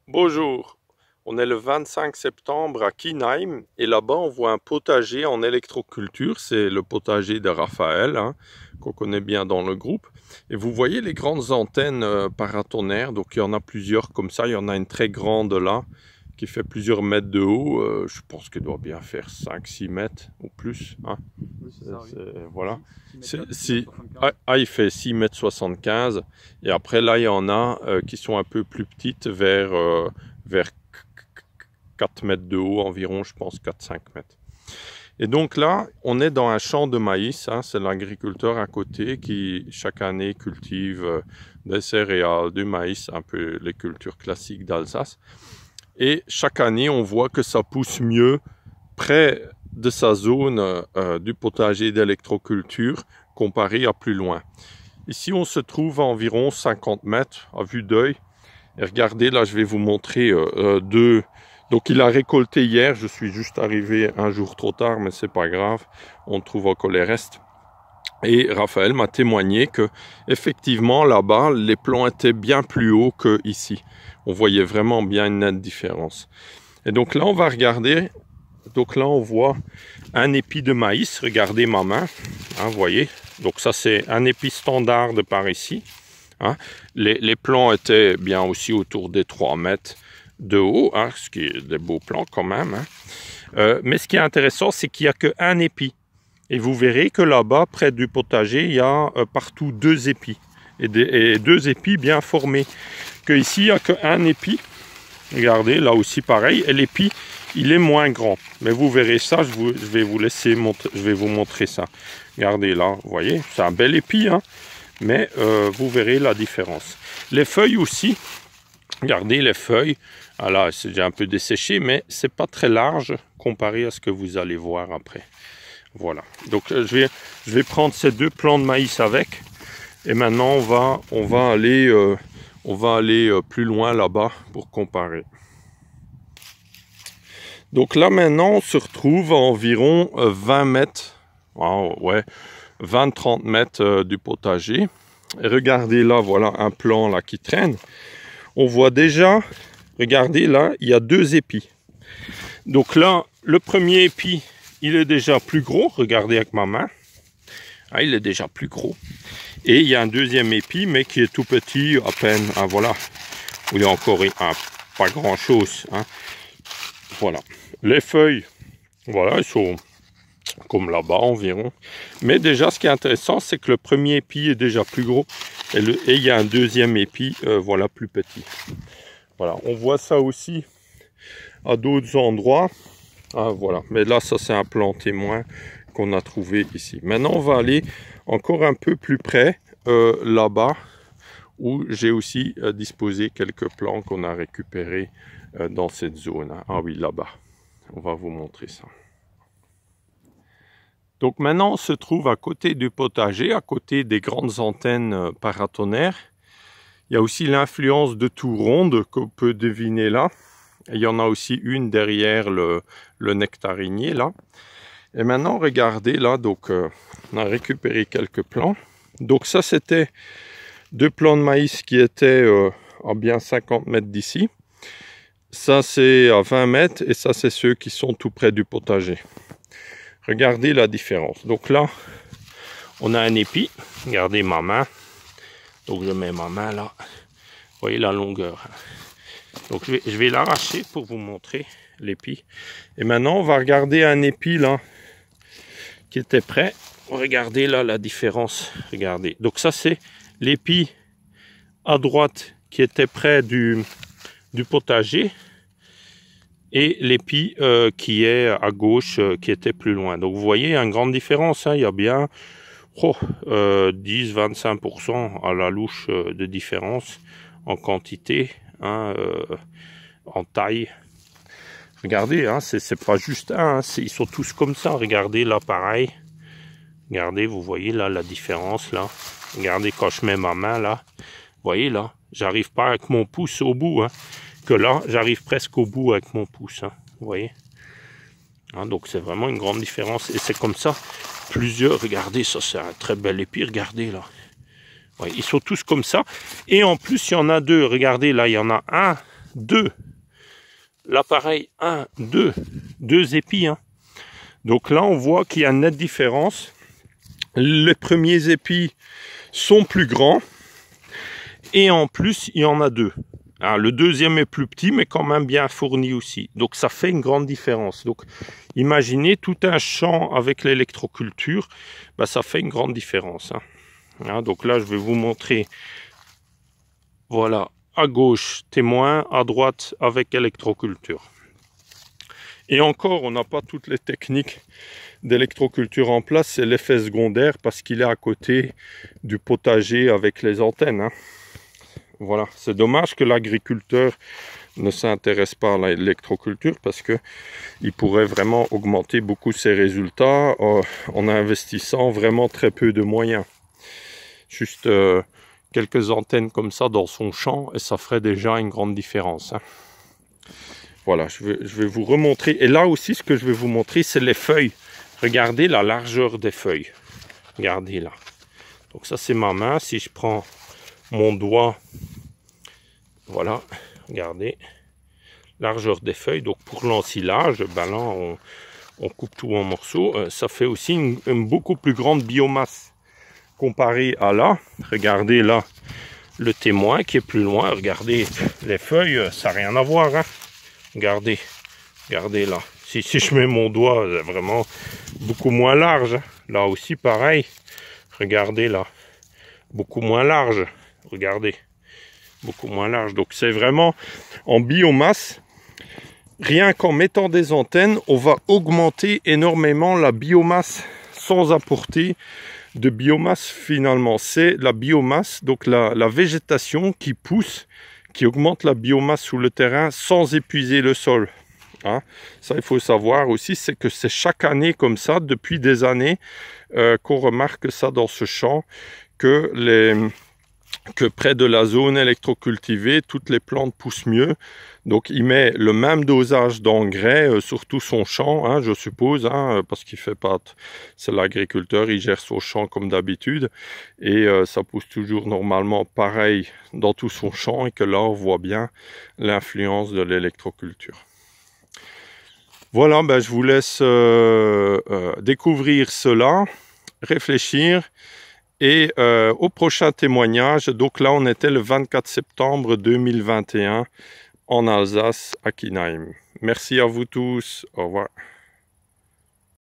Bonjour, on est le 25 septembre à Kienheim et là-bas on voit un potager en électroculture, c'est le potager de Raphaël qu'on connaît bien dans le groupe. Et vous voyez les grandes antennes paratonnerres, donc il y en a plusieurs comme ça, il y en a une très grande là qui fait plusieurs mètres de haut, je pense qu'elle doit bien faire 5-6 mètres ou plus. Oui, c'est ça, oui. Voilà. 6 Il fait 6,75 m et après là il y en a qui sont un peu plus petites vers 4 mètres de haut environ, je pense 4-5 mètres. Et donc là on est dans un champ de maïs, c'est l'agriculteur à côté qui chaque année cultive des céréales, du maïs, un peu les cultures classiques d'Alsace. Et chaque année on voit que ça pousse mieux près de sa zone du potager d'électroculture comparé à plus loin. Ici on se trouve à environ 50 mètres à vue d'œil. Et regardez là, je vais vous montrer deux. Donc il a récolté hier, je suis juste arrivé un jour trop tard, mais c'est pas grave, on trouve encore les restes. Et Raphaël m'a témoigné que effectivement là-bas les plants étaient bien plus hauts que ici. On voyait vraiment bien une nette différence. Et donc là on va regarder. Donc là on voit un épi de maïs, regardez ma main, vous voyez, donc ça c'est un épi standard de par ici. Les plants étaient bien aussi autour des 3 mètres de haut, ce qui est des beaux plants quand même. Mais ce qui est intéressant, c'est qu'il n'y a qu'un épi. Et vous verrez que là-bas, près du potager, il y a partout 2 épis. Et 2 épis bien formés. Que ici, il n'y a qu'un épi. Regardez, là aussi pareil. Et l'épi, il est moins grand. Mais vous verrez ça, je vais vous laisser montrer, je vais vous montrer ça. Regardez là, vous voyez, c'est un bel épi, mais vous verrez la différence. Les feuilles aussi, regardez les feuilles. Ah là, c'est déjà un peu desséché, mais c'est pas très large comparé à ce que vous allez voir après. Voilà. Donc je vais prendre ces 2 plants de maïs avec. Et maintenant on va aller plus loin là-bas pour comparer. Donc là maintenant on se retrouve à environ 20 mètres, 20-30 mètres du potager. Et regardez là, voilà un plant là qui traîne. On voit déjà, regardez là, il y a 2 épis. Donc là, le premier épi, il est déjà plus gros, regardez avec ma main. Il est déjà plus gros. Et il y a un deuxième épi, mais qui est tout petit, à peine, voilà. Il y a encore pas grand chose. Voilà. Les feuilles, voilà, elles sont comme là-bas environ. Mais déjà, ce qui est intéressant, c'est que le premier épi est déjà plus gros. Et il y a un deuxième épi, voilà, plus petit. Voilà, on voit ça aussi à d'autres endroits. Voilà, mais là, ça c'est un plant témoin qu'on a trouvé ici. Maintenant, on va aller encore un peu plus près, là-bas, où j'ai aussi disposé quelques plants qu'on a récupérés dans cette zone. Ah oui, là-bas. On va vous montrer ça. Donc maintenant, on se trouve à côté du potager, à côté des grandes antennes paratonnerres. Il y a aussi l'influence de tout ronde qu'on peut deviner là. Et il y en a aussi une derrière le nectarinier là. Et maintenant, regardez là, donc on a récupéré quelques plants. Donc ça, c'était 2 plants de maïs qui étaient à bien 50 mètres d'ici. Ça, c'est à 20 mètres et ça, c'est ceux qui sont tout près du potager. Regardez la différence. Donc là, on a un épi. Regardez ma main. Donc je mets ma main là. Vous voyez la longueur. Donc je vais l'arracher pour vous montrer l'épi. Et maintenant, on va regarder un épi là qui était prêt. Regardez là la différence. Regardez. Donc ça, c'est l'épi à droite qui était près du potager. Et l'épi qui est à gauche, qui était plus loin. Donc vous voyez, une grande différence. Il y a bien 10-25% à la louche de différence en quantité, en taille. Regardez, c'est pas juste un, ils sont tous comme ça. Regardez là, pareil. Regardez, vous voyez là la différence là. Regardez quand je mets ma main là. Vous voyez là, j'arrive pas avec mon pouce au bout. Que là, j'arrive presque au bout avec mon pouce. Vous voyez. Donc c'est vraiment une grande différence. Et c'est comme ça. Plusieurs, regardez, ça c'est un très bel épi. Regardez là. Ouais, ils sont tous comme ça. Et en plus, il y en a 2. Regardez là, il y en a un 2. L'appareil 1, 2 épis. Hein. Donc là, on voit qu'il y a une nette différence. Les premiers épis sont plus grands. Et en plus, il y en a 2. Alors, le deuxième est plus petit, mais quand même bien fourni aussi. Donc ça fait une grande différence. Donc imaginez tout un champ avec l'électroculture, ben, ça fait une grande différence. Hein. Hein, donc là, je vais vous montrer. Voilà, à gauche, témoin, à droite, avec électroculture. Et encore, on n'a pas toutes les techniques d'électroculture en place, c'est l'effet secondaire parce qu'il est à côté du potager avec les antennes. Hein. Voilà, c'est dommage que l'agriculteur ne s'intéresse pas à l'électroculture parce que il pourrait vraiment augmenter beaucoup ses résultats en investissant vraiment très peu de moyens. Juste quelques antennes comme ça dans son champ et ça ferait déjà une grande différence. Hein. Voilà, je vais vous remontrer. Et là aussi, ce que je vais vous montrer, c'est les feuilles. Regardez la largeur des feuilles. Regardez là. Donc ça, c'est ma main. Si je prends mon doigt, voilà, regardez. Largeur des feuilles. Donc pour l'ensilage, ben là, on coupe tout en morceaux. Ça fait aussi une beaucoup plus grande biomasse. Comparé à là, regardez là le témoin qui est plus loin, regardez les feuilles, ça n'a rien à voir. Hein. Regardez, regardez là. Si je mets mon doigt, c'est vraiment beaucoup moins large. Hein. Là aussi pareil, regardez là, beaucoup moins large. Regardez, beaucoup moins large. Donc c'est vraiment en biomasse. Rien qu'en mettant des antennes, on va augmenter énormément la biomasse sans apporter de biomasse finalement. C'est la biomasse, donc la végétation qui pousse, qui augmente la biomasse sous le terrain sans épuiser le sol. Hein. Ça, il faut savoir aussi, c'est que c'est chaque année comme ça, depuis des années, qu'on remarque ça dans ce champ, que près de la zone électrocultivée, toutes les plantes poussent mieux. Donc il met le même dosage d'engrais sur tout son champ, hein, je suppose, hein, parce qu'il fait pas, c'est l'agriculteur, il gère son champ comme d'habitude, et ça pousse toujours normalement pareil dans tout son champ, et que là on voit bien l'influence de l'électroculture. Voilà, ben, je vous laisse découvrir cela, réfléchir. Et au prochain témoignage, donc là on était le 24 septembre 2021 en Alsace, à Kinheim. Merci à vous tous, au revoir.